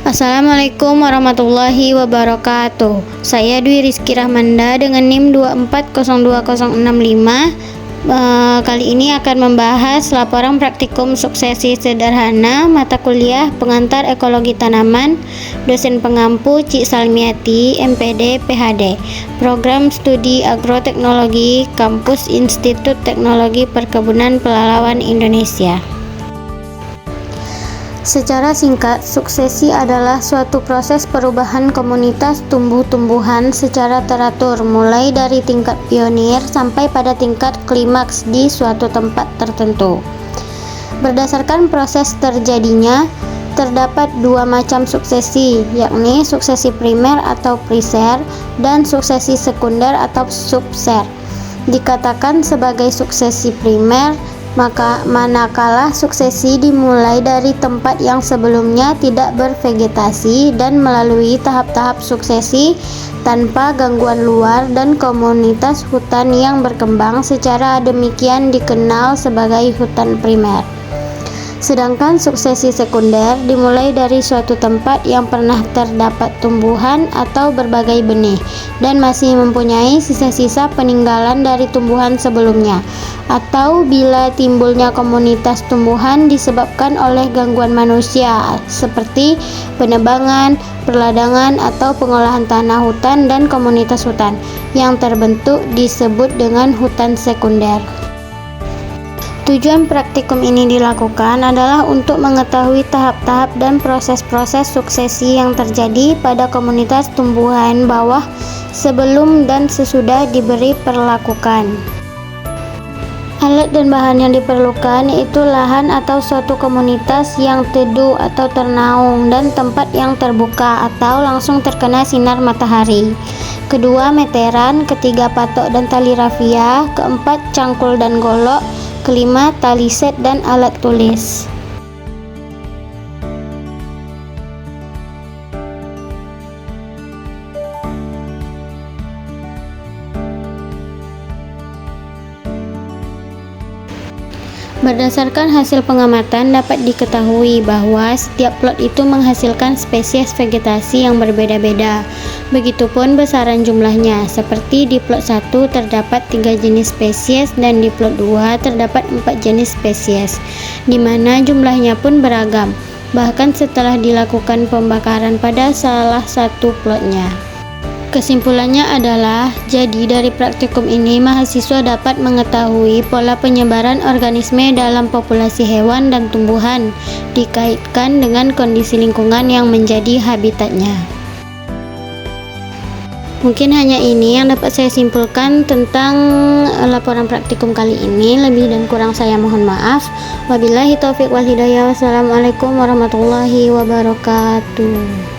Assalamualaikum warahmatullahi wabarakatuh. Saya Dwi Rizky Rahmanda dengan NIM 2402065. Kali ini akan membahas laporan praktikum suksesi sederhana mata kuliah pengantar ekologi tanaman, dosen pengampu Cik Salmiati, MPD, PhD, program studi agroteknologi, kampus Institut Teknologi Perkebunan Pelalawan Indonesia. Secara singkat, suksesi adalah suatu proses perubahan komunitas tumbuh-tumbuhan secara teratur, mulai dari tingkat pionir sampai pada tingkat klimaks di suatu tempat tertentu. Berdasarkan proses terjadinya, terdapat dua macam suksesi, yakni suksesi primer atau preser dan suksesi sekunder atau subser. Dikatakan sebagai suksesi primer, maka manakala suksesi dimulai dari tempat yang sebelumnya tidak bervegetasi dan melalui tahap-tahap suksesi tanpa gangguan luar dan komunitas hutan yang berkembang secara demikian dikenal sebagai hutan primer. Sedangkan suksesi sekunder dimulai dari suatu tempat yang pernah terdapat tumbuhan atau berbagai benih dan masih mempunyai sisa-sisa peninggalan dari tumbuhan sebelumnya, atau bila timbulnya komunitas tumbuhan disebabkan oleh gangguan manusia seperti penebangan, perladangan, atau pengolahan tanah hutan dan komunitas hutan yang terbentuk disebut dengan hutan sekunder. Tujuan praktikum ini dilakukan adalah untuk mengetahui tahap-tahap dan proses-proses suksesi yang terjadi pada komunitas tumbuhan bawah sebelum dan sesudah diberi perlakukan. Alat dan bahan yang diperlukan yaitu lahan atau suatu komunitas yang teduh atau ternaung dan tempat yang terbuka atau langsung terkena sinar matahari. Kedua, meteran. Ketiga, patok dan tali rafia. Keempat, cangkul dan golok. Kelima, tali set dan alat tulis. Berdasarkan hasil pengamatan dapat diketahui bahwa setiap plot itu menghasilkan spesies vegetasi yang berbeda-beda. Begitupun besaran jumlahnya, seperti di plot 1 terdapat 3 jenis spesies dan di plot 2 terdapat 4 jenis spesies, di mana jumlahnya pun beragam, bahkan setelah dilakukan pembakaran pada salah satu plotnya. Kesimpulannya adalah, jadi dari praktikum ini mahasiswa dapat mengetahui pola penyebaran organisme dalam populasi hewan dan tumbuhan dikaitkan dengan kondisi lingkungan yang menjadi habitatnya. Mungkin hanya ini yang dapat saya simpulkan tentang laporan praktikum kali ini. Lebih dan kurang saya mohon maaf. Wabillahi taufiq wal hidayah. Wassalamualaikum warahmatullahi wabarakatuh.